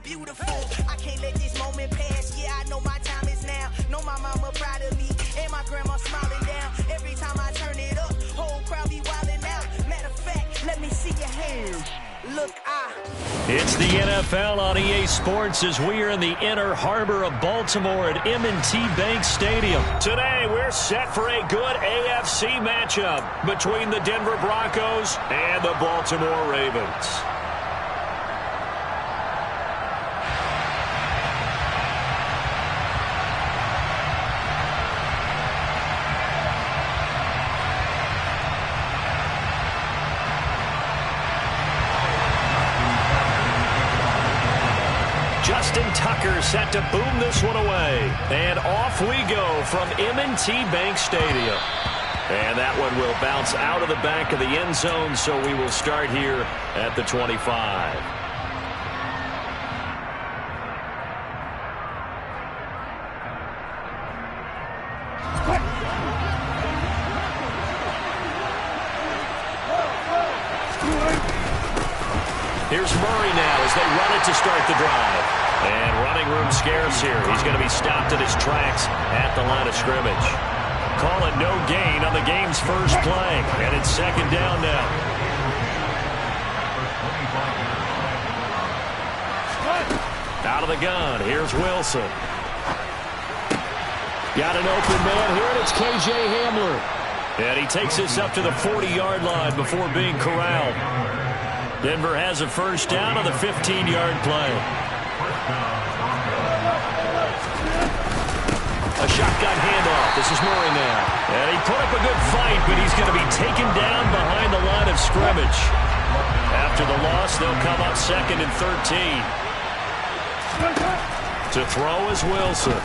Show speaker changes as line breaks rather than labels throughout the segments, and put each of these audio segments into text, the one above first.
beautiful. I can't let this moment pass. Yeah, I know my time is now. Know my mama proud of me, and my grandma smiling down. Every time I turn it up, whole crowd be wilding out. Matter of fact, let me see your hands. Look,
It's the NFL on EA Sports as we are in the inner harbor of Baltimore at M&T Bank Stadium. Today, we're set for a good AFC matchup between the Denver Broncos and the Baltimore Ravens. Justin Tucker set to boom this one away. And off we go from M&T Bank Stadium. And that one will bounce out of the back of the end zone, so we will start here at the 25. Here's Murray now as they run it to start the drive. And running room scarce here. He's going to be stopped in his tracks at the line of scrimmage. Call it no gain on the game's first play. And it's second down now. Out of the gun. Here's Wilson. Got an open man here, and it's K.J. Hamler. And he takes this up to the 40-yard line before being corraled. Denver has a first down on the 15-yard play. A shotgun handoff. This is Murray now. And he put up a good fight, but he's going to be taken down behind the line of scrimmage. After the loss, they'll come up second and 13. To throw is Wilson.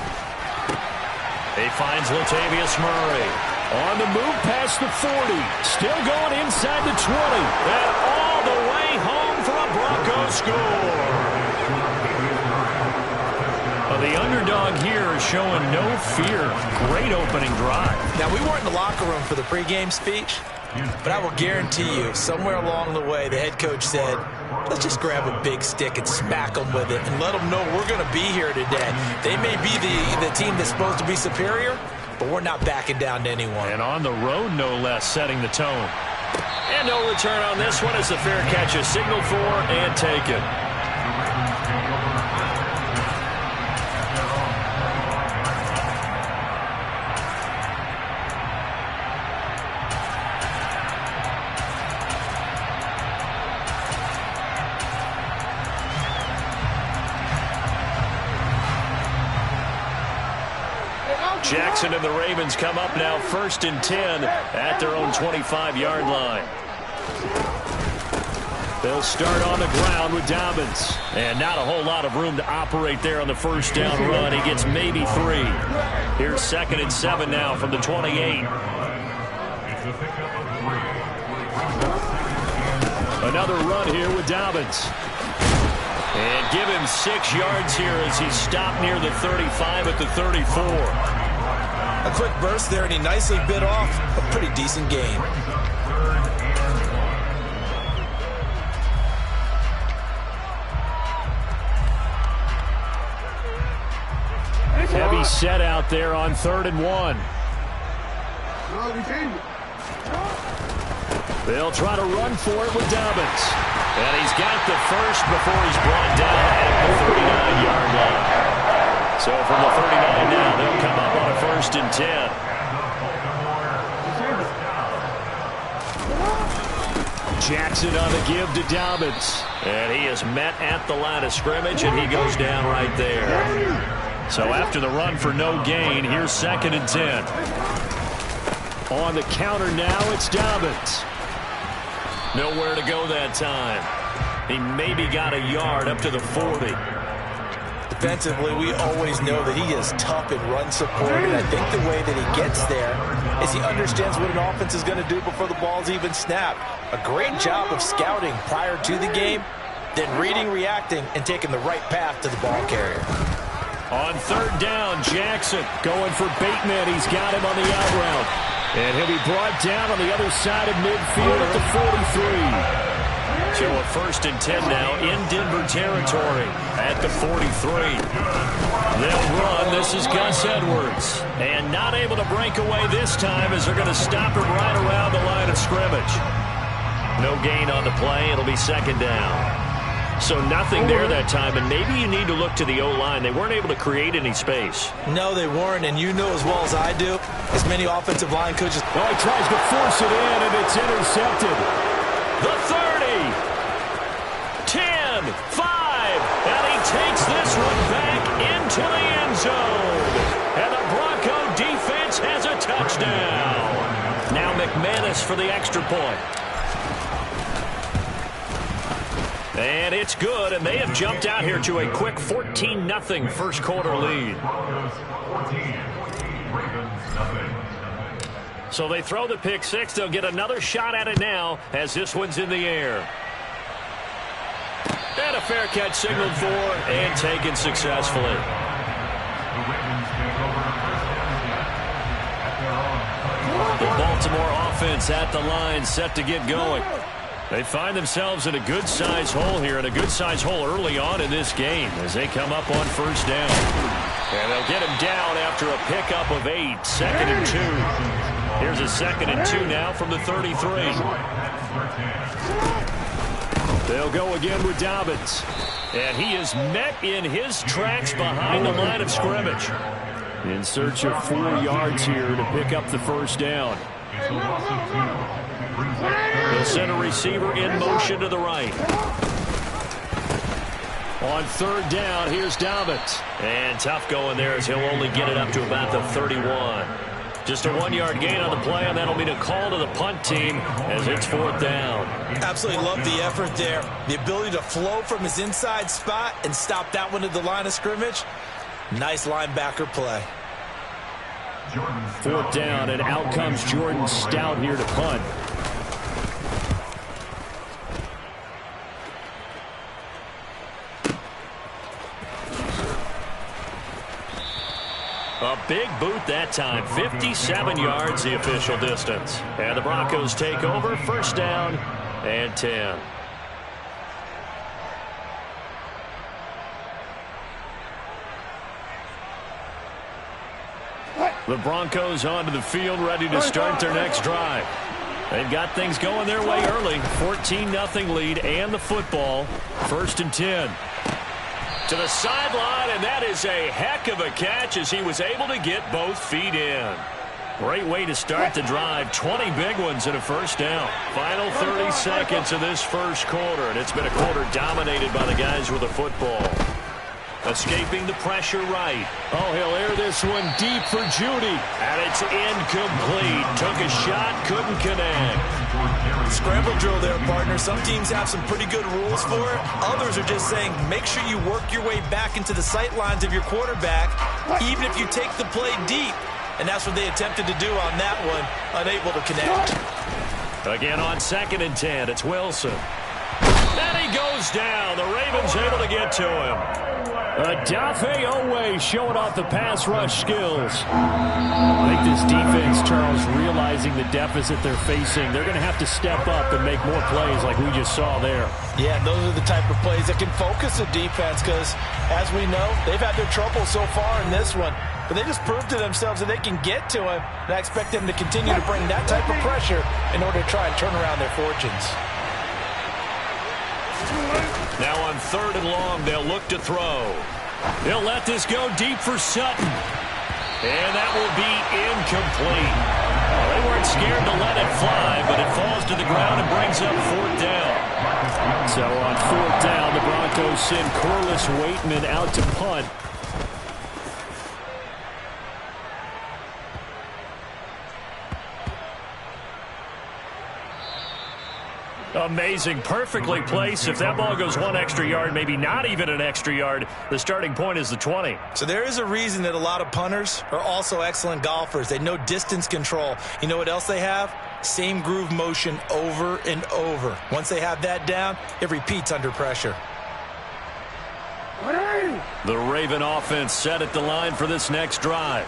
He finds Latavius Murray. On the move past the 40. Still going inside the 20. And all the way home for a Broncos score. Well, the underdog here is showing no fear. Great opening drive.
Now, we weren't in the locker room for the pregame speech, but I will guarantee you, somewhere along the way, the head coach said, let's just grab a big stick and smack them with it and let them know we're going to be here today. They may be the team that's supposed to be superior, but we're not backing down to anyone.
And on the road, no less, setting the tone. And no return on this one as the fair catch is signaled for and taken. Jackson and the Ravens come up now first and 10 at their own 25-yard line. They'll start on the ground with Dobbins. And not a whole lot of room to operate there on the first down run. He gets maybe 3. Here's second and 7 now from the 28. Another run here with Dobbins. And give him 6 yards here as he's stopped near the 35 at the 34.
A quick burst there, and he nicely bit off a pretty decent gain.
Heavy set out there on 3rd and 1. They'll try to run for it with Dobbins. And he's got the first before he's brought down at the 39-yard line. So from the 39 now, they'll come up on a 1st and 10. Jackson on the give to Dobbins. And he is met at the line of scrimmage, and he goes down right there. So after the run for no gain, here's 2nd and 10. On the counter now, it's Dobbins. Nowhere to go that time. He maybe got a yard up to the 40.
Defensively, we always know that he is tough in run support, and I think the way that he gets there is he understands what an offense is going to do before the ball's even snapped. A great job of scouting prior to the game, then reading, reacting, and taking the right path to the ball carrier.
On 3rd down, Jackson going for Bateman. He's got him on the out route. And he'll be brought down on the other side of midfield at the 43. So a 1st and 10 now in Denver territory at the 43. They'll run. This is Gus Edwards. And not able to break away this time as they're going to stop him right around the line of scrimmage. No gain on the play. It'll be 2nd down. So nothing there that time, and maybe you need to look to the O-line. They weren't able to create any space.
No, they weren't, and you know as well as I do, as many offensive line coaches.
Oh, he tries to force it in, and it's intercepted.
The 30, 10, 5, and he takes this one back into the end zone. And the Bronco defense has a touchdown. Now McManus for the extra point. And it's good, and they have jumped out here to a quick 14-0 first quarter lead. So they throw the pick six. They'll get another shot at it now as this one's in the air. And a fair catch signaled for and taken successfully. The Baltimore offense at the line, set to get going. They find themselves in a good-sized hole here, and a good-sized hole early on in this game as they come up on 1st down. And they'll get him down after a pickup of 8, 2nd and 2. Here's a 2nd and 2 now from the 33. They'll go again with Dobbins. And he is met in his tracks behind the line of scrimmage. In search of 4 yards here to pick up the 1st down. They'll send a receiver in motion to the right. On 3rd down, here's Dobbins. And tough going there as he'll only get it up to about the 31. Just a 1-yard gain on the play, and that'll mean a call to the punt team as it's 4th down.
Absolutely love the effort there. The ability to flow from his inside spot and stop that one at the line of scrimmage. Nice linebacker play.
4th down, and out comes Jordan Stout here to punt.
A big boot that time. 57 yards the official distance. And the Broncos take over. 1st down and 10. The Broncos onto the field, ready to start their next drive. They've got things going their way early. 14-0 lead and the football. 1st and 10. To the sideline, and that is a heck of a catch as he was able to get both feet in. Great way to start the drive. 20 big ones and a 1st down. Final 30 seconds of this first quarter, and it's been a quarter dominated by the guys with the football. Escaping the pressure right.
Oh, he'll air this one deep for Judy.
And it's incomplete. Took a shot, couldn't connect.
Scramble drill there, partner. Some teams have some pretty good rules for it. Others are just saying, make sure you work your way back into the sight lines of your quarterback, even if you take the play deep. And that's what they attempted to do on that one, unable to connect.
Again on 2nd and 10, it's Wilson. And he goes down. The Ravens able to get to him.
Odafe Oweh showing off the pass rush skills. I think this defense, Charles, realizing the deficit they're facing, they're going to have to step up and make more plays like we just saw there.
Yeah, those are the type of plays that can focus the defense because, as we know, they've had their trouble so far in this one. But they just proved to themselves that they can get to him, and I expect them to continue to bring that type of pressure in order to try and turn around their fortunes.
Now on 3rd and long, they'll look to throw. They'll let this go deep for Sutton. And that will be incomplete. Well, they weren't scared to let it fly, but it falls to the ground and brings up 4th down.
So on 4th down, the Broncos send Corliss Waitman out to punt.
Amazing. Perfectly placed. If that ball goes 1 extra yard, maybe not even an extra yard, the starting point is the 20.
So there is a reason that a lot of punters are also excellent golfers. They know distance control. You know what else they have? Same groove motion over and over. Once they have that down, it repeats under pressure.
The Raven offense set at the line for this next drive.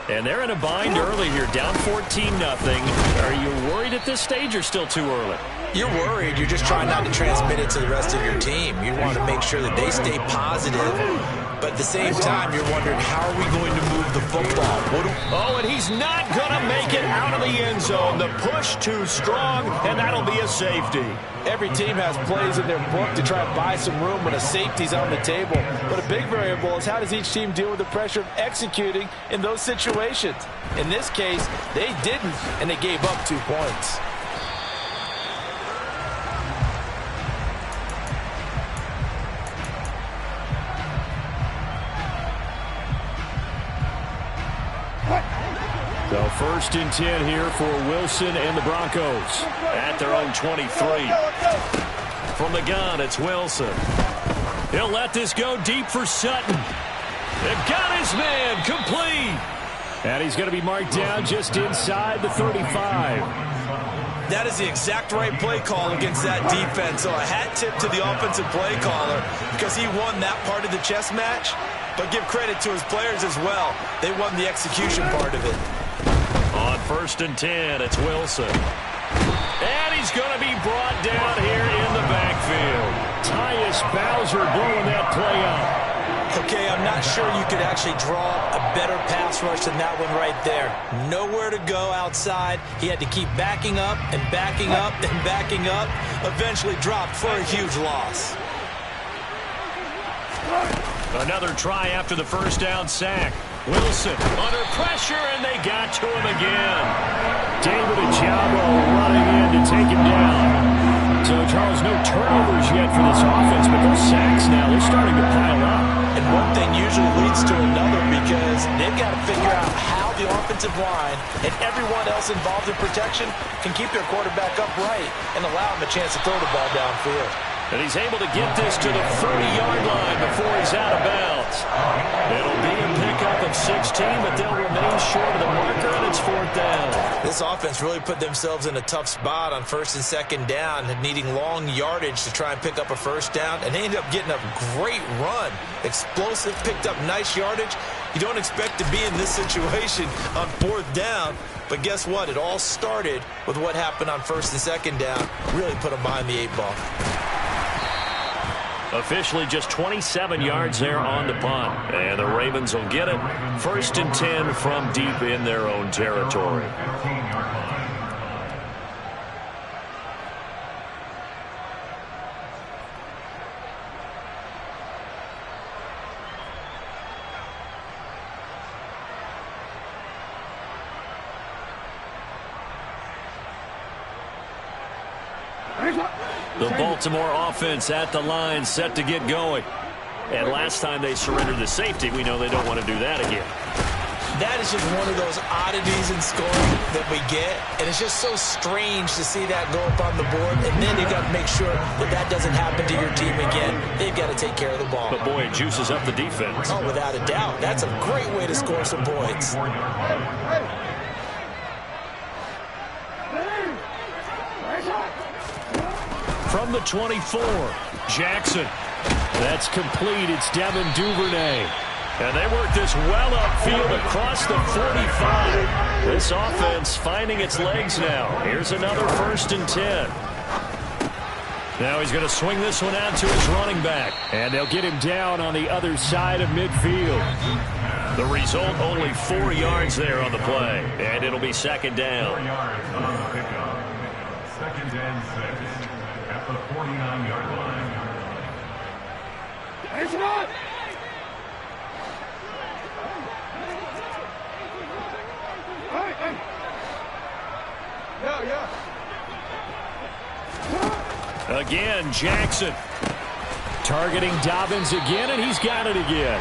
And they're in a bind early here, down 14-0. Are you worried at this stage or still too early?
You're worried. You're just trying not to transmit it to the rest of your team. You want to make sure that they stay positive. But at the same time, you're wondering, how are we going to move the football?
Oh, and he's not going to make it out of the end zone. The push too strong, and that'll be a safety.
Every team has plays in their book to try and buy some room when a safety's on the table. But a big variable is, how does each team deal with the pressure of executing in those situations? In this case, they didn't, and they gave up 2 points.
So 1st and 10 here for Wilson and the Broncos.
At their own 23. From the gun, it's Wilson. He'll let this go deep for Sutton. They've got his man complete.
And he's going to be marked down just inside the 35.
That is the exact right play call against that defense. So a hat tip to the offensive play caller, because he won that part of the chess match. But give credit to his players as well. They won the execution part of it.
On 1st and 10, it's Wilson. And he's going to be brought down here in the backfield.
Tyus Bowser blowing that play up.
Okay, I'm not sure you could actually draw a better pass rush than that one right there. Nowhere to go outside. He had to keep backing up and backing up and backing up. Eventually dropped for a huge loss.
Another try after the 1st down sack. Wilson under pressure, and they got to him again.
David Ojabo running in to take him down. So, Charles, no turnovers yet for this offense, but those sacks now, they're starting to pile up.
And one thing usually leads to another, because they've got to figure out how the offensive line and everyone else involved in protection can keep their quarterback upright and allow him a chance to throw the ball downfield.
And he's able to get this to the 30-yard line before he's out of bounds. It'll be a pickup of 16, but they'll remain short of the marker, and it's 4th down.
This offense really put themselves in a tough spot on 1st and 2nd down, needing long yardage to try and pick up a 1st down, and they ended up getting a great run. Explosive, picked up nice yardage. You don't expect to be in this situation on 4th down, but guess what? It all started with what happened on 1st and 2nd down. Really put them behind the 8 ball.
Officially just 27 yards there on the punt. And the Ravens will get it. 1st and 10 from deep in their own territory. The Baltimore offense at the line, set to get going. And last time they surrendered the safety, we know they don't want to do that again.
That is just one of those oddities in scoring that we get. And it's just so strange to see that go up on the board. And then you've got to make sure that that doesn't happen to your team again. They've got to take care of the ball.
But, boy, it juices up the defense.
Oh, without a doubt. That's a great way to score some points.
From the 24, Jackson.
That's complete. It's Devin Duvernay.
And they work this well upfield across the 45. This offense finding its legs now. Here's another 1st and 10. Now he's going to swing this one out to his running back.
And they'll get him down on the other side of midfield.
The result, only 4 yards there on the play. And it'll be 2nd down.
4 yards on the pickup. 2nd and 6 at the 49-yard line.
It's not.
Again, Jackson.
Targeting Dobbins again, and he's got it again.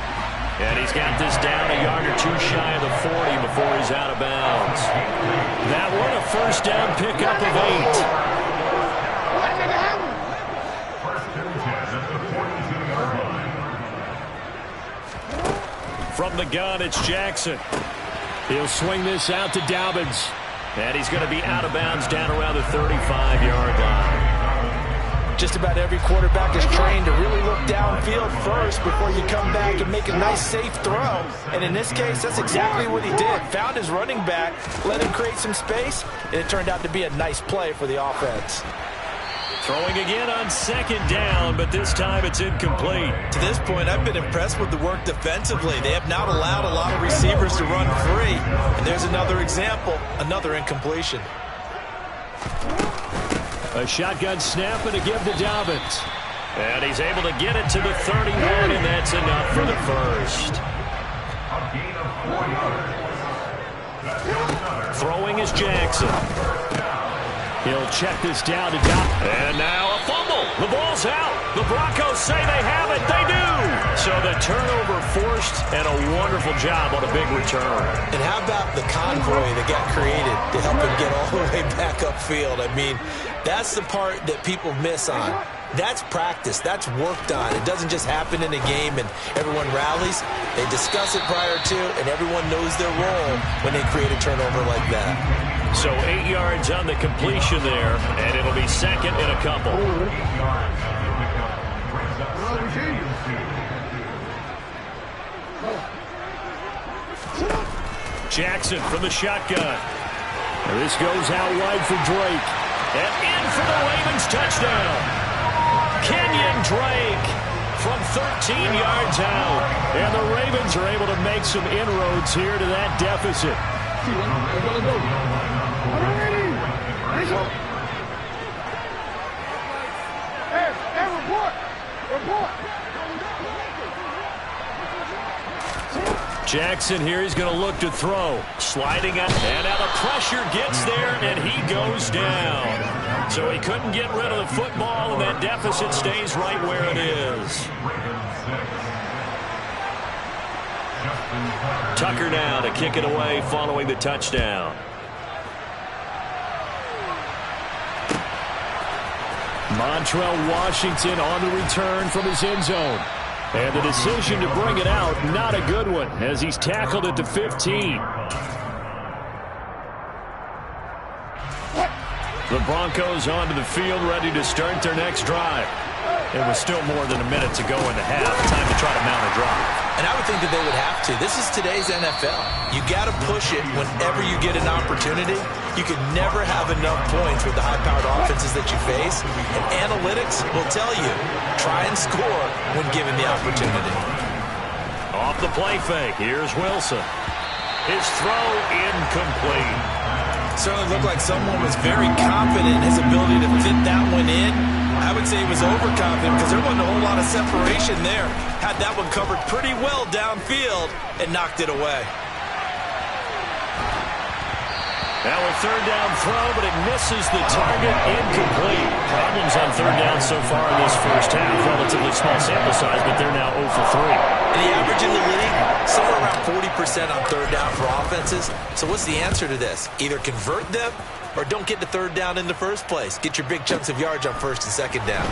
And he's got this down a yard or two shy of the 40 before he's out of bounds. That one a 1st down pickup of 8. From the gun, it's Jackson.
He'll swing this out to Dobbins.
And he's going to be out of bounds down around the 35-yard line.
Just about every quarterback is trained to really look downfield first before you come back and make a nice, safe throw. And in this case, that's exactly what he did. Found his running back, let him create some space, and it turned out to be a nice play for the offense.
Throwing again on second down, but this time it's incomplete.
To this point, I've been impressed with the work defensively. They have not allowed a lot of receivers to run free. And there's another example, another incompletion.
A shotgun snap and a give to Dobbins.
And he's able to get it to the 31, and that's enough for the first.
A gain of 4 yards.
Throwing is Jackson.
He'll check this down to Dobbins.
And now a fumble. The ball's out. The Broncos say they have it. They do. So the turnover forced, and a wonderful job on a big return.
And how about the convoy that got created to help him get all the way back upfield? I mean, that's the part that people miss on. That's practice. That's worked on. It doesn't just happen in a game and everyone rallies. They discuss it prior to, and everyone knows their role when they create a turnover like that.
So 8 yards on the completion there, and it'll be second and a couple.
8 yards on the pickup. Brings up second and 2.
Jackson from the shotgun.
This goes out wide for Drake.
And in for the Ravens touchdown. Kenyon Drake from 13 yards out.
And the Ravens are able to make some inroads here to that deficit.
Jackson here, he's going to look to throw. Sliding up, and now the pressure gets there, and he goes down. So he couldn't get rid of the football, and that deficit stays right where it is. Tucker now to kick it away following the touchdown.
Montrell Washington on the return from his end zone. And the decision to bring it out, not a good one, as he's tackled at the 15.
The Broncos onto the field, ready to start their next drive. It was still more than a minute to go in the half. Time to try to mount a drive.
And I would think that they would have to. This is today's NFL. You got to push it whenever you get an opportunity. You can never have enough points with the high-powered offenses that you face. And analytics will tell you, try and score when given the opportunity.
Off the play fake, here's Wilson. His throw incomplete.
Certainly looked like someone was very confident in his ability to fit that one in. I would say he was overconfident because there wasn't a whole lot of separation there. Had that one covered pretty well downfield and knocked it away.
Now a third down throw, but it misses the target, incomplete. Problems on third down so far in this first half. Relatively small sample size, but they're now 0 for 3.
And the average in the league, somewhere around 40% on third down for offenses. So what's the answer to this? Either convert them or don't get the third down in the first place. Get your big chunks of yards on first and second down.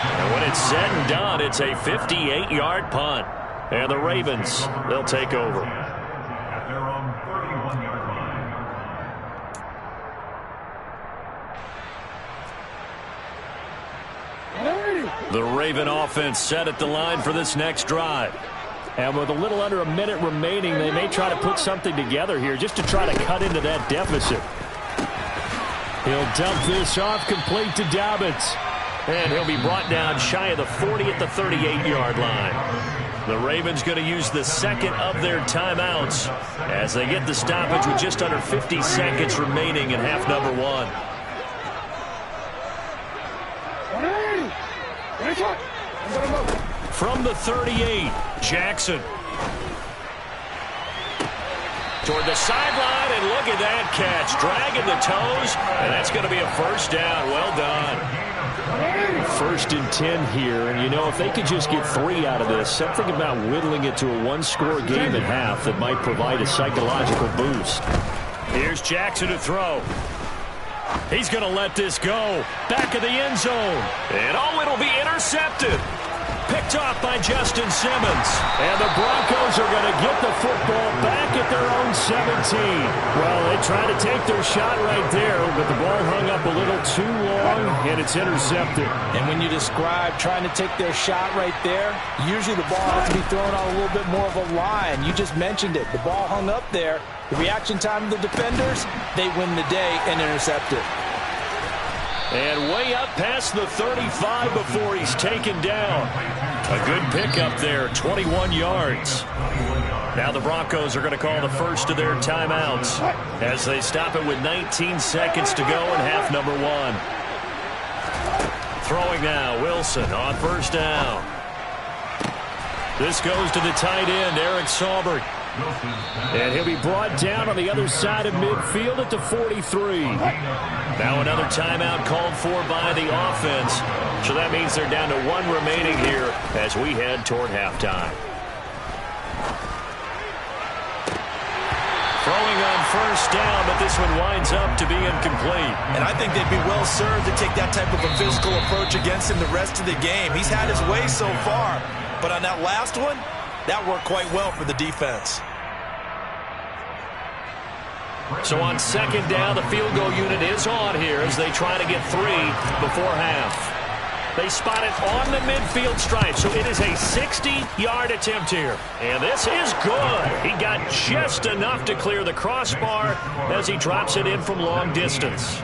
And when it's said and done, it's a 58-yard punt. And the Ravens, they'll take over.
At their own 31-yard line.
The Raven offense set at the line for this next drive.
And with a little under a minute remaining, they may try to put something together here just to try to cut into that deficit. He'll dump this off, complete to Dobbins.
And he'll be brought down shy of the 40 at the 38-yard line. The Ravens going to use the second of their timeouts as they get the stoppage with just under 50 seconds remaining in half number 1. From the 38, Jackson. Toward the sideline, and look at that catch. Dragging the toes, and that's going to be a first down. Well done.
1st and 10 here, and you know, if they could just get 3 out of this, something about whittling it to a one-score game at half that might provide a psychological boost.
Here's Jackson to throw. He's going to let this go. Back of the end zone. And oh, it'll be intercepted. Picked off by Justin Simmons.
And the Broncos are going to get the football back at their own 17. Well, they tried to take their shot right there, but the ball hung up a little too long, and it's intercepted.
And when you describe trying to take their shot right there, usually the ball has to be thrown on a little bit more of a line. You just mentioned it. The ball hung up there. The reaction time of the defenders, they win the day and intercept it.
And way up past the 35 before he's taken down. A good pickup there, 21 yards. Now the Broncos are going to call the first of their timeouts as they stop it with 19 seconds to go in half number 1. Throwing now, Wilson on first down. This goes to the tight end, Eric Saubert. And he'll be brought down on the other side of midfield at the 43. Now another timeout called for by the offense. So that means they're down to 1 remaining here as we head toward halftime. Throwing on first down, but this one winds up to be incomplete.
And I think they'd be well served to take that type of a physical approach against him the rest of the game. He's had his way so far, but on that last one, that worked quite well for the defense.
So on second down, the field goal unit is on here as they try to get 3 before half. They spot it on the midfield stripe, so it is a 60-yard attempt here. And this is good. He got just enough to clear the crossbar as he drops it in from long distance.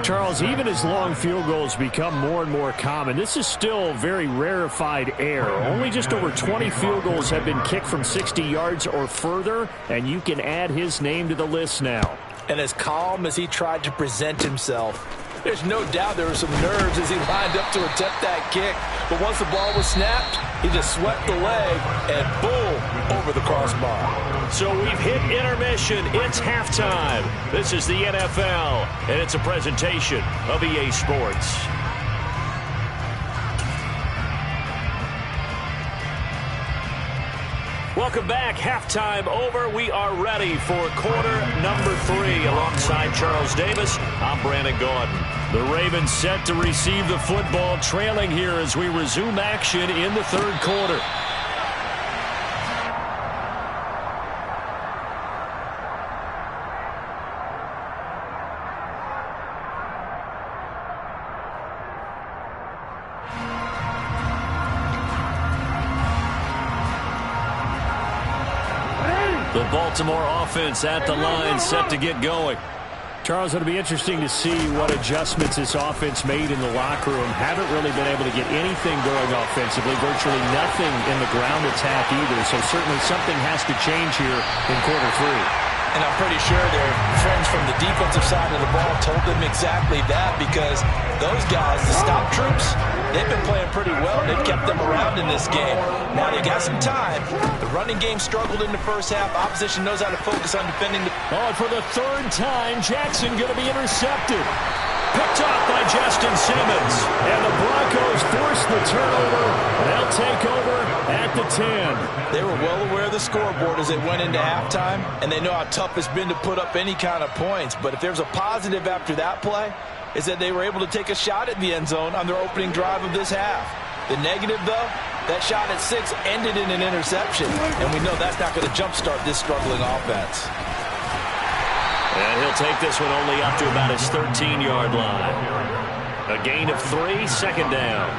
Charles, even as long field goals become more and more common, this is still very rarefied air. Only just over 20 field goals have been kicked from 60 yards or further, and you can add his name to the list now.
And as calm as he tried to present himself, there's no doubt there were some nerves as he lined up to attempt that kick. But once the ball was snapped, he just swept the leg and boom, over the crossbar.
So we've hit intermission. It's halftime. This is the NFL, and it's a presentation of EA Sports. Welcome back. Halftime over. We are ready for quarter number 3. Alongside Charles Davis, I'm Brandon Gaudin. The Ravens set to receive the football, trailing here as we resume action in the third quarter. The Baltimore offense at the line, set to get going.
Charles, it'll be interesting to see what adjustments this offense made in the locker room. Haven't really been able to get anything going offensively, virtually nothing in the ground attack either. So certainly something has to change here in quarter 3.
And I'm pretty sure their friends from the defensive side of the ball told them exactly that, because those guys, the stop troops, they've been playing pretty well. They've kept them around in this game. Now they got some time. The running game struggled in the first half. Opposition knows how to focus on defending the...
Oh, and for the third time, Jackson going to be intercepted.
Picked off by Justin Simmons.
And the Broncos force the turnover. They'll take over at the 10.
They were well aware of the scoreboard as they went into halftime, and they know how tough it's been to put up any kind of points. But if there's a positive after that play, is that they were able to take a shot at the end zone on their opening drive of this half. The negative, though, that shot at 6 ended in an interception, and we know that's not going to jumpstart this struggling offense.
And he'll take this one only up to about his 13-yard line. A gain of 3, second down.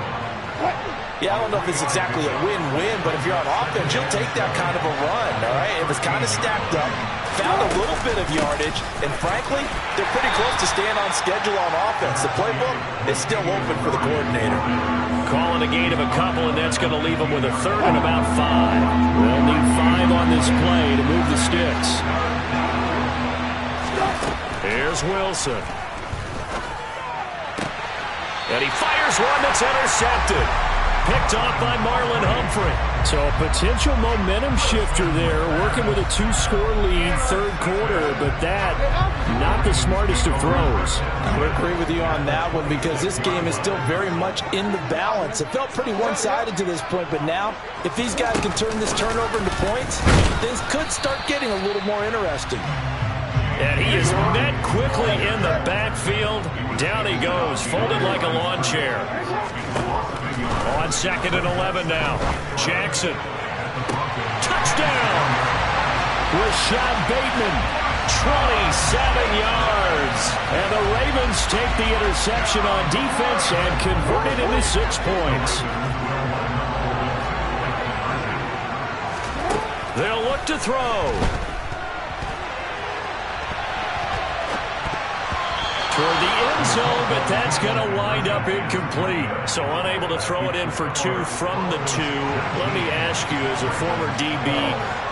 Yeah, I don't know if it's exactly a win-win, but if you're on offense, you'll take that kind of a run, all right? It was kind of stacked up, found a little bit of yardage, and frankly, they're pretty close to staying on schedule on offense. The playbook is still open for the coordinator.
Calling a gain of a couple, and that's going to leave them with a third and about 5. They'll need 5 on this play to move the sticks. Here's Wilson. And he fires one that's intercepted. Picked off by Marlon Humphrey.
So a potential momentum shifter there, working with a 2-score lead, third quarter, but that, not the smartest of throws.
I would agree with you on that one, because this game is still very much in the balance. It felt pretty one-sided to this point, but now, if these guys can turn this turnover into points, things could start getting a little more interesting.
And he is met quickly in the backfield. Down he goes, folded like a lawn chair. On 2nd and 11 now. Jackson. Touchdown!
Rashad Bateman.
27 yards. And the Ravens take the interception on defense and convert it into 6 points. They'll look to throw. Toward the end so, but that's going to wind up incomplete. So unable to throw it in for 2 from the 2. Let me ask you, as a former DB,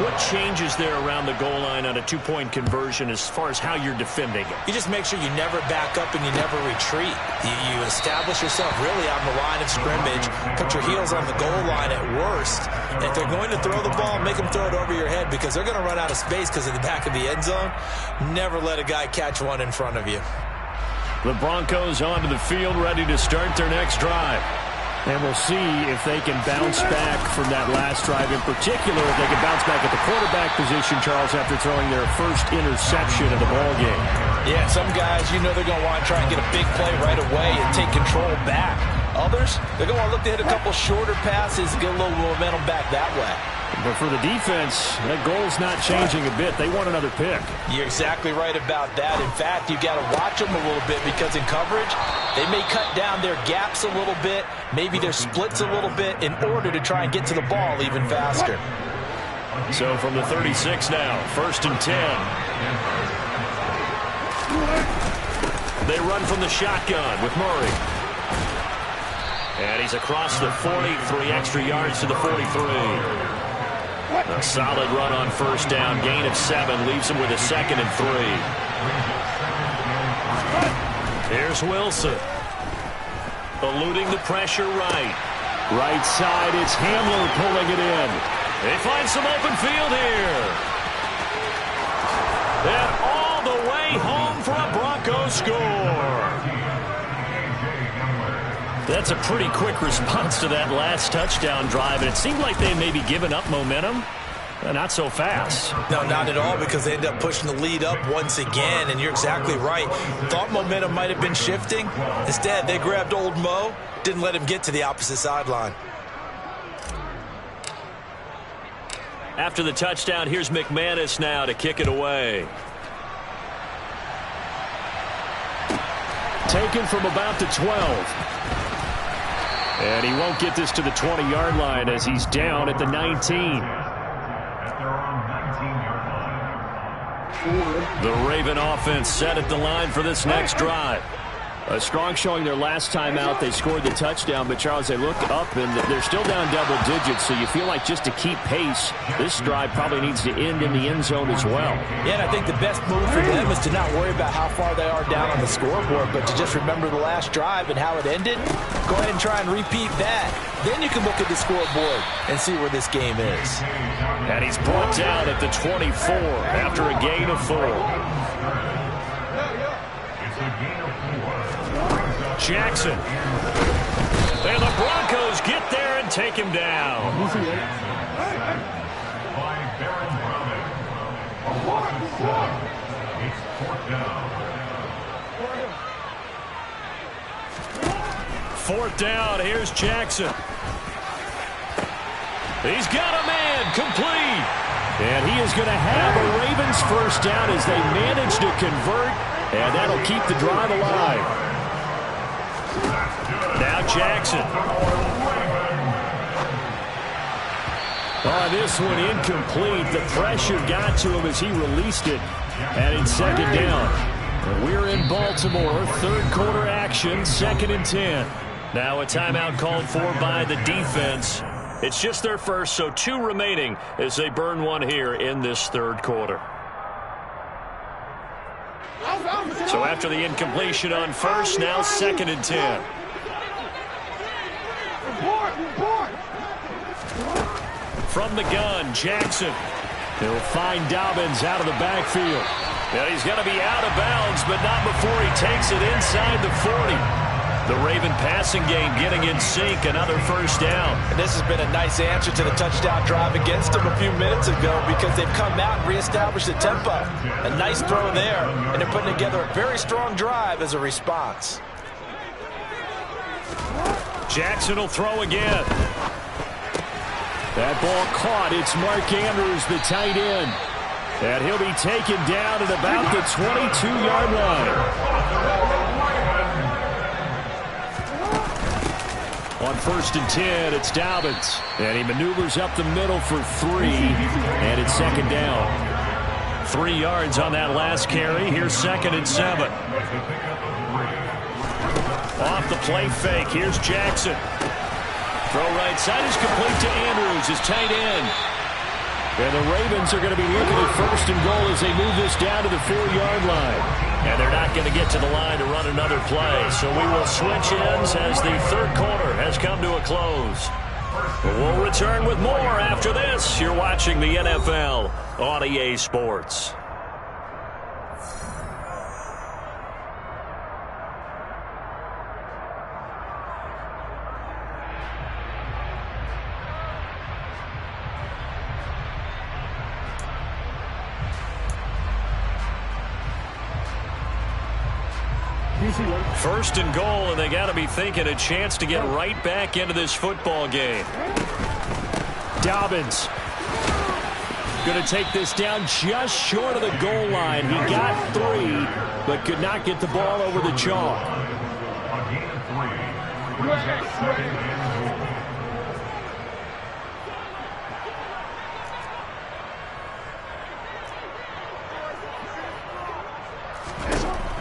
what changes there around the goal line on a 2-point conversion as far as how you're defending it?
You just make sure you never back up and you never retreat. You establish yourself really on the line of scrimmage, put your heels on the goal line at worst. And if they're going to throw the ball, make them throw it over your head because they're going to run out of space because of the back of the end zone. Never let a guy catch one in front of you.
The Broncos onto the field, ready to start their next drive.
And we'll see if they can bounce back from that last drive. In particular, if they can bounce back at the quarterback position, Charles, after throwing their first interception of the ballgame.
Yeah, some guys, you know they're going to want to try and get a big play right away and take control back. Others, they're going to want to look to hit a couple shorter passes, get a little momentum back that way.
But for the defense, that goal's not changing a bit. They want another pick.
You're exactly right about that. In fact, you've got to watch them a little bit because in coverage, they may cut down their gaps a little bit, maybe their splits a little bit in order to try and get to the ball even faster.
So from the 36 now, 1st and 10. They run from the shotgun with Murray. And he's across the 40, 3 extra yards to the 43. A solid run on 1st down, gain of 7, leaves him with a 2nd and 3. Here's Wilson. Eluding the pressure right.
Right side, it's Hamler pulling it in.
They find some open field here. And all the way home for a Broncos score. That's a pretty quick response to that last touchdown drive, and it seemed like they may be giving up momentum. Not so fast.
No, not at all, because they end up pushing the lead up once again, and you're exactly right. Thought momentum might have been shifting. Instead, they grabbed old Mo, didn't let him get to the opposite sideline.
After the touchdown, here's McManus now to kick it away.
Taken from about the 12. And he won't get this to the 20-yard line as he's down at the 19.
The Raven offense set at the line for this next drive.
A strong showing their last time out. They scored the touchdown, but Charles, they look up and they're still down double digits, so you feel like just to keep pace, this drive probably needs to end in the end zone as well.
Yeah, and I think the best move for them is to not worry about how far they are down on the scoreboard, but to just remember the last drive and how it ended. Go ahead and try and repeat that. Then you can look at the scoreboard and see where this game is.
And he's brought down at the 24 after a gain of 4. Jackson. And the Broncos get there and take him down. Fourth down. Here's Jackson. He's got a man complete.
And he is going to have a Ravens first down as they manage to convert. And that'll keep the drive alive.
Now Jackson.
Oh, this one incomplete. The pressure got to him as he released it. And it's 2nd down. We're in Baltimore. 3rd quarter action. 2nd and 10.
Now a timeout called for by the defense. It's just their first, so 2 remaining as they burn one here in this 3rd quarter. So after the incompletion on 1st, now 2nd and 10. From the gun, Jackson.
He'll find Dobbins out of the backfield.
Yeah, he's going to be out of bounds, but not before he takes it inside the 40. The Raven passing game getting in sync, another first down.
And this has been a nice answer to the touchdown drive against them a few minutes ago because they've come out and reestablished the tempo. A nice throw there, and they're putting together a very strong drive as a response.
Jackson will throw again.
That ball caught. It's Mark Andrews, the tight end. And he'll be taken down at about the 22-yard line. On 1st and 10, it's Dobbins. And he maneuvers up the middle for 3. And it's 2nd down.
3 yards on that last carry. Here's 2nd and 7. Off the play fake, here's Jackson. Throw right side is complete to Andrews, his tight end. And the Ravens are going to be looking at first and goal as they move this down to the 4-yard line. And they're not going to get to the line to run another play. So we will switch ends as the third quarter has come to a close. We'll return with more after this. You're watching the NFL on EA Sports. First and goal, and they got to be thinking a chance to get right back into this football game.
Dobbins going to take this down just short of the goal line. He got 3, but could not get the ball over the chalk.
A gain of 3. Brings up 2nd and goal.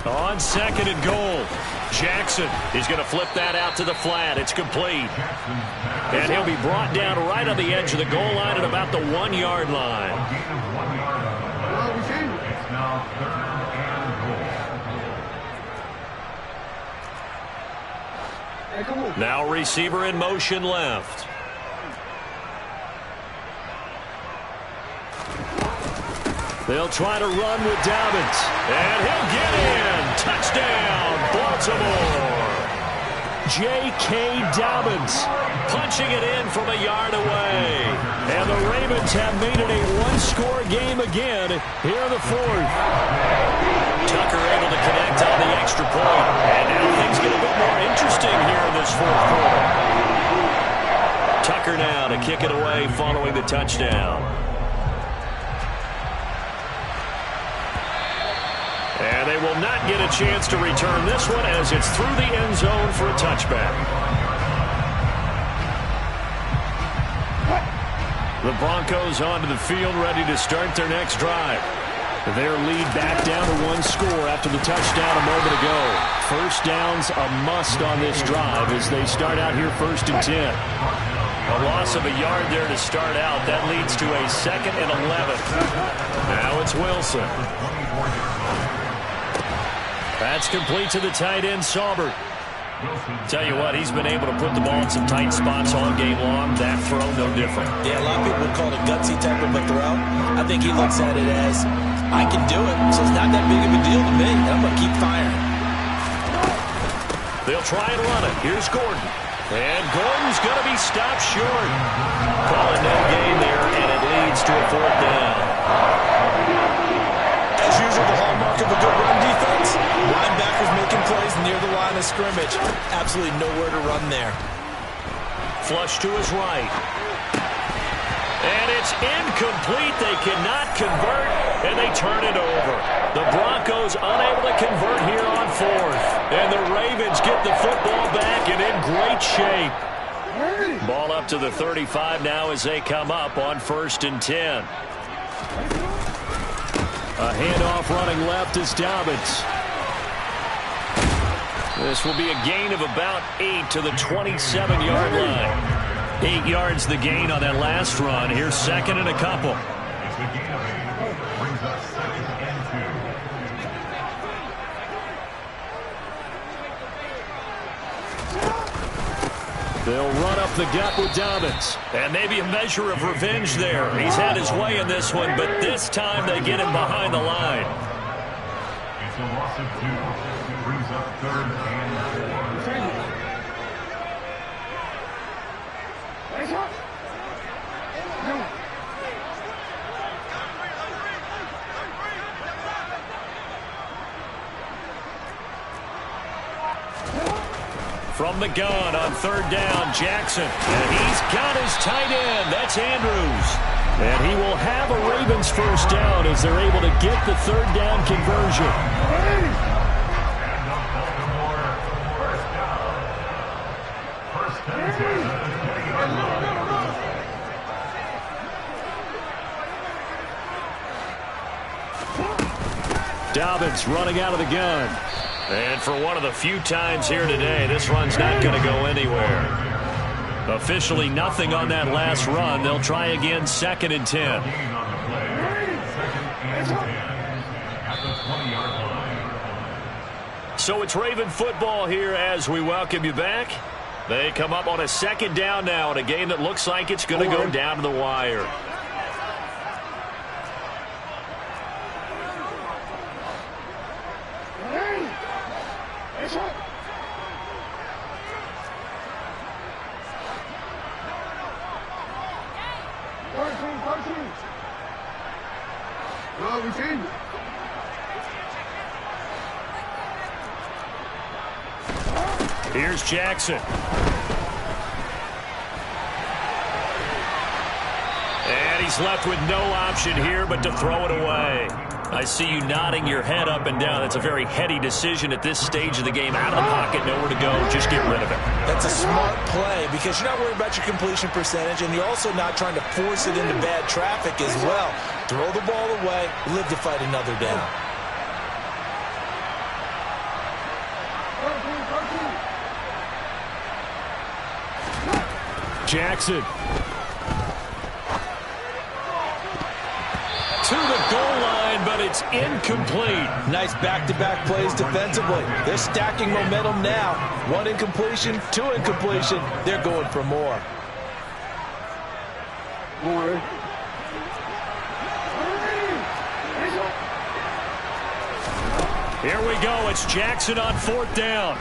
On 2nd and goal, Jackson is going to flip that out to the flat. It's complete. And he'll be brought down right on the edge of the goal line at about the 1-yard line.
Gain of 1 yard. It's now 3rd and goal.
Now receiver in motion left. They'll try to run with Dobbins. And he'll get in. Touchdown, Baltimore. J.K. Dobbins punching it in from a yard away. And the Ravens have made it a one-score game again here in the 4th. Tucker able to connect on the extra point. And now things get a bit more interesting here in this 4th quarter. Tucker now to kick it away following the touchdown. And they will not get a chance to return this one as it's through the end zone for a touchback. The Broncos onto the field ready to start their next drive. Their lead back down to 1 score after the touchdown a moment ago. First down's a must on this drive as they start out here 1st and 10. A loss of a yard there to start out. That leads to a 2nd and 11. Now it's Wilson. That's complete to the tight end, Saubert. Tell you what, he's been able to put the ball in some tight spots all game long. That throw, no different.
Yeah, a lot of people would call it a gutsy type of a throw. I think he looks at it as, I can do it, so it's not that big of a deal to me. I'm going to keep firing.
They'll try and run it. Here's Gordon. And Gordon's going to be stopped short. Call it no gain there, and it leads to a 4th down.
As usual, the hallmark of a good run defense, linebackers making plays near the line of scrimmage. Absolutely nowhere to run there.
Flush to his right. And it's incomplete. They cannot convert, and they turn it over. The Broncos unable to convert here on 4th. And the Ravens get the football back and in great shape. Ball up to the 35 now as they come up on 1st and 10. A handoff running left is Dobbins. This will be a gain of about 8 to the 27-yard line. 8 yards the gain on that last run. Here's 2nd and a couple.
It's a gain of 8. Brings up 2nd and 2.
They'll run up the gut with Dobbins. And maybe a measure of revenge there. He's had his way in this one, but this time they get him behind the line.
It's a loss of 2. Brings up 3rd and 4.
From the gun on 3rd down, Jackson. And he's got his tight end. That's Andrews. And he will have a Ravens first down as they're able to get the 3rd down conversion.
And the Baltimore first down. 1st and 10.
Dobbins running out of the gun. And for one of the few times here today, this run's not going to go anywhere. Officially nothing on that last run. They'll try again, 2nd and 10. So it's Raven football here as we welcome you back. They come up on a 2nd down now in a game that looks like it's going to go down to the wire. Here's Jackson. And he's left with no option here but to throw it away. I see you nodding your head up and down. That's a very heady decision at this stage of the game. Out of the pocket, nowhere to go. Just get rid of it.
That's a smart play because you're not worried about your completion percentage, and you're also not trying to force it into bad traffic as well. Throw the ball away, live to fight another down.
Jackson. To the goal line, but it's incomplete.
Nice back-to-back plays defensively. They're stacking momentum now. 1 incompletion, 2 incompletion. They're going for more.
Here we go. It's Jackson on 4th down.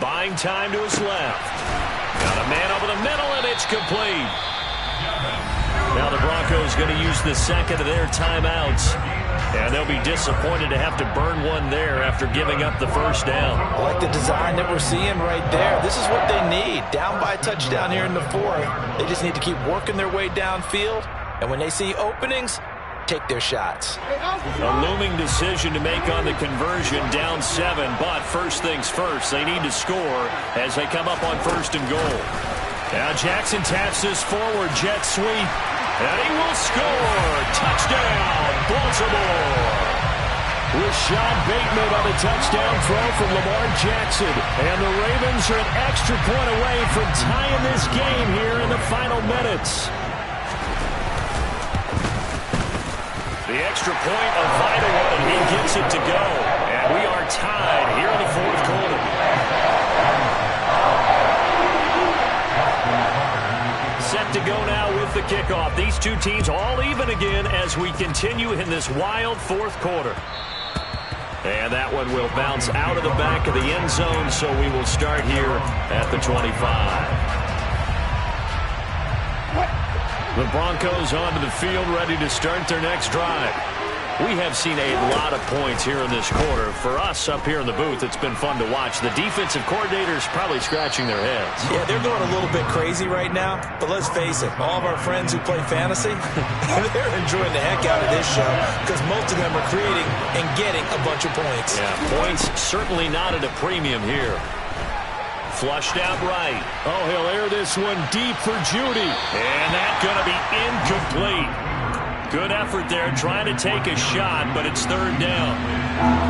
Buying time to his left. Got a man over the middle, and it's complete. Now the Broncos going to use the 2nd of their timeouts. And they'll be disappointed to have to burn one there after giving up the 1st down.
I like the design that we're seeing right there. This is what they need. Down by a touchdown here in the 4th. They just need to keep working their way downfield. And when they see openings, take their shots.
A looming decision to make on the conversion, down 7. But first things first, they need to score as they come up on 1st and goal. Now Jackson taps this forward jet sweep. And he will score. Touchdown, Baltimore. Rashad Bateman on a touchdown throw from Lamar Jackson. And the Ravens are an extra point away from tying this game here in the final minutes. The extra point, a vital one, and he gets it to go. And we are tied here in the 4th quarter. Set to go now with the kickoff. These two teams all even again as we continue in this wild 4th quarter. And that one will bounce out of the back of the end zone, so we will start here at the 25. The Broncos onto the field, ready to start their next drive. We have seen a lot of points here in this quarter. For us up here in the booth, it's been fun to watch. The defensive coordinators probably scratching their heads.
Yeah, they're going a little bit crazy right now. But let's face it, all of our friends who play fantasy, they're enjoying the heck out of this show because most of them are creating and getting a bunch of points.
Yeah, points certainly not at a premium here. Flushed out right.
Oh, he'll air this one deep for Judy.
And that's going to be incomplete. Good effort there, trying to take a shot, but it's 3rd down.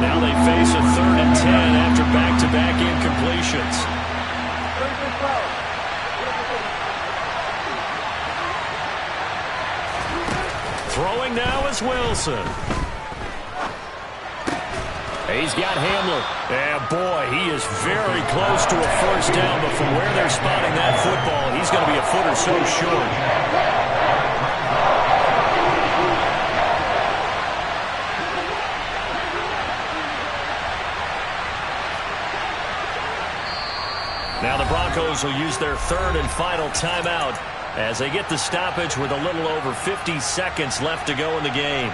Now they face a 3rd and 10 after back-to-back incompletions. Throwing now is Wilson. He's got Hamler. And boy, he is very close to a 1st down, but from where they're spotting that football, he's going to be a foot or so short. Now the Broncos will use their 3rd and final timeout as they get the stoppage with a little over 50 seconds left to go in the game.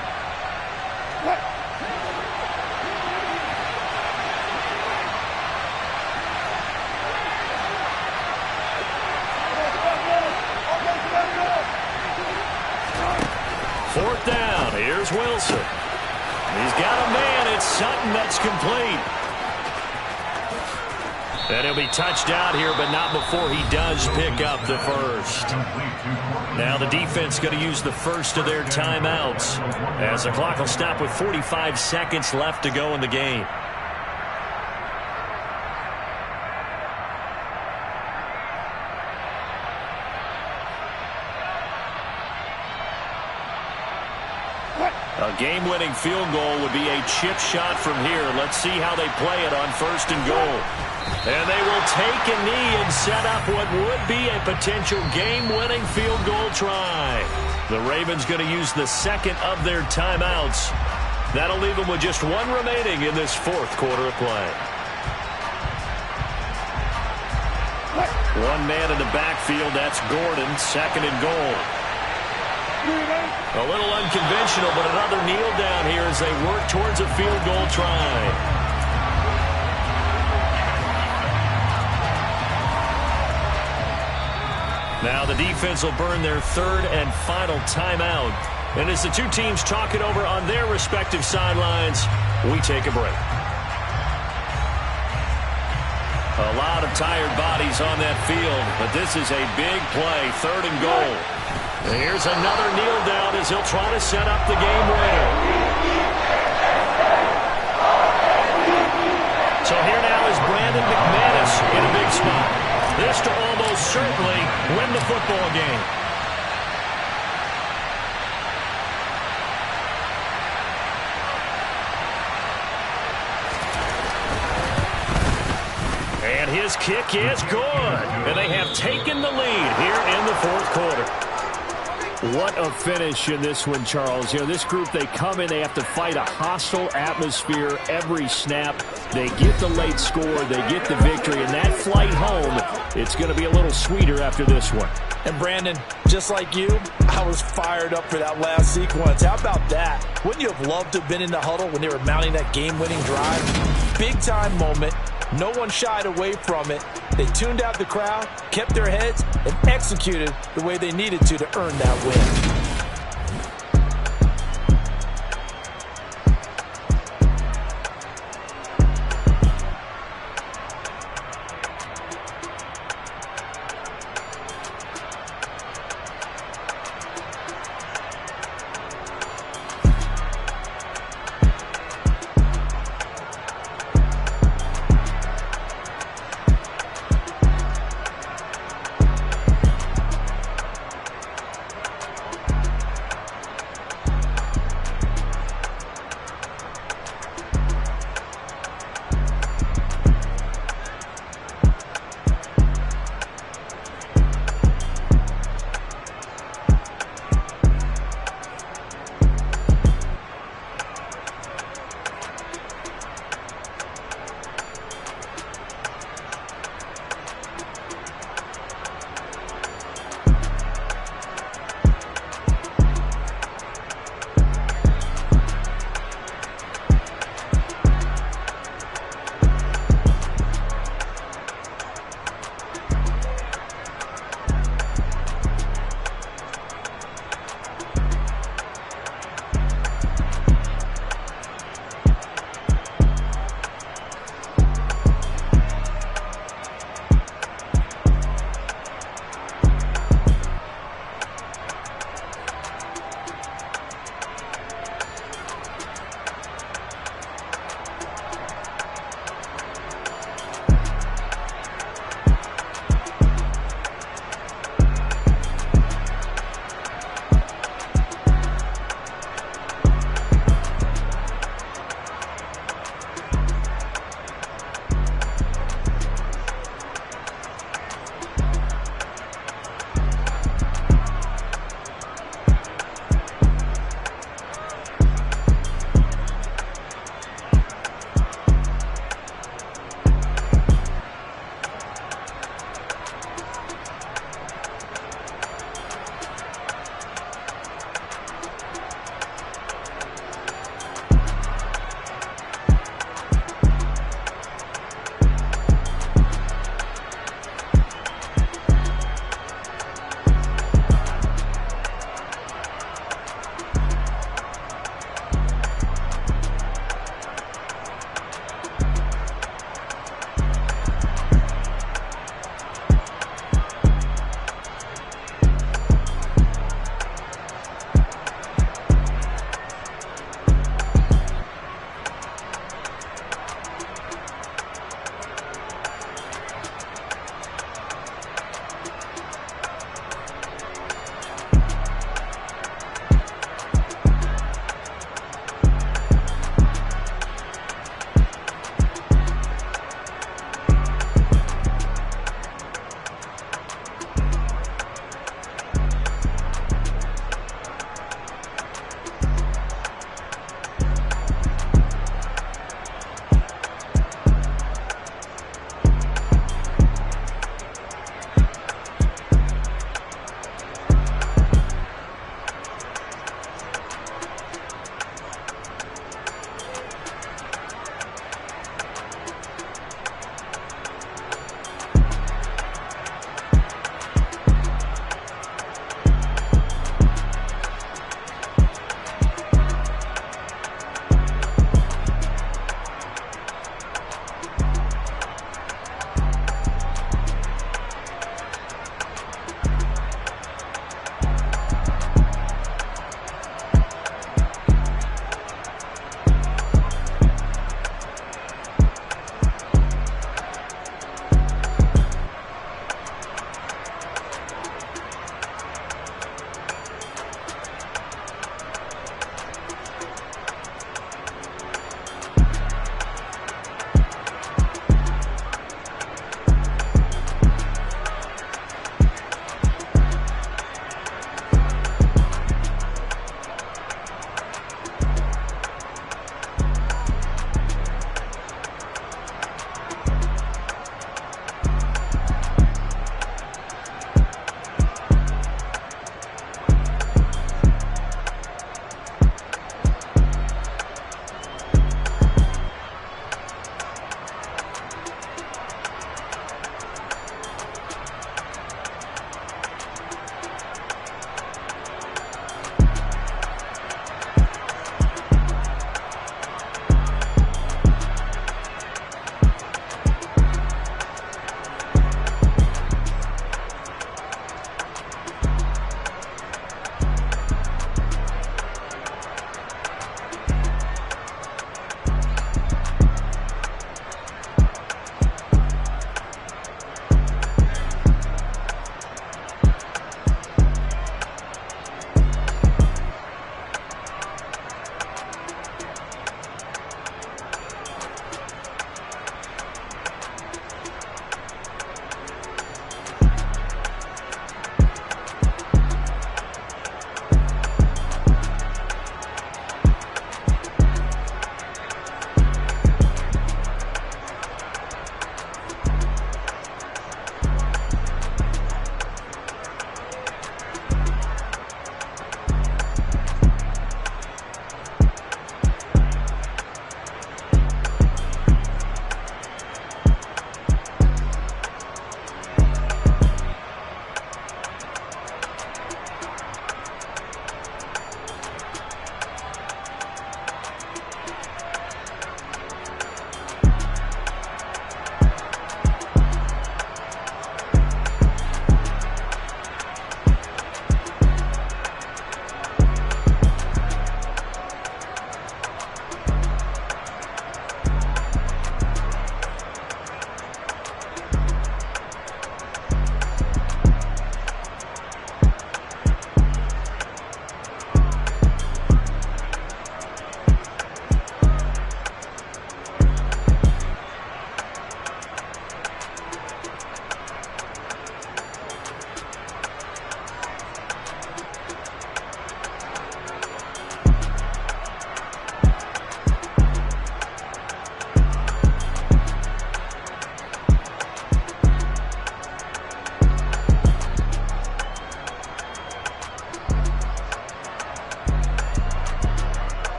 Fourth down. Here's Wilson. He's got a man. It's Sutton that's complete. And he'll be touched out here, but not before he does pick up the first. Now the defense going to use the first of their timeouts, as the clock will stop with 45 seconds left to go in the game. A game-winning field goal would be a chip shot from here. Let's see how they play it on 1st and goal. And they will take a knee and set up what would be a potential game-winning field goal try. The Ravens going to use the second of their timeouts. That'll leave them with just one remaining in this 4th quarter of play. One man in the backfield, that's Gordon, 2nd and goal. A little unconventional, but another kneel down here as they work towards a field goal try. Now the defense will burn their 3rd and final timeout. And as the two teams talk it over on their respective sidelines, we take a break. A lot of tired bodies on that field, but this is a big play, 3rd and goal. And here's another kneel down as he'll try to set up the game winner. So here now is Brandon McManus in a big spot. This to almost certainly win the football game. And his kick is good. And they have taken the lead here in the 4th quarter.
What a finish in this one, Charles. You know, this group, they come in, they have to fight a hostile atmosphere every snap. They get the late score, they get the victory, and that flight home, it's going to be a little sweeter after this one.
And Brandon, just like you, I was fired up for that last sequence. How about that? Wouldn't you have loved to have been in the huddle when they were mounting that game-winning drive? Big-time moment. No one shied away from it. They tuned out the crowd, kept their heads, and executed the way they needed to earn that win.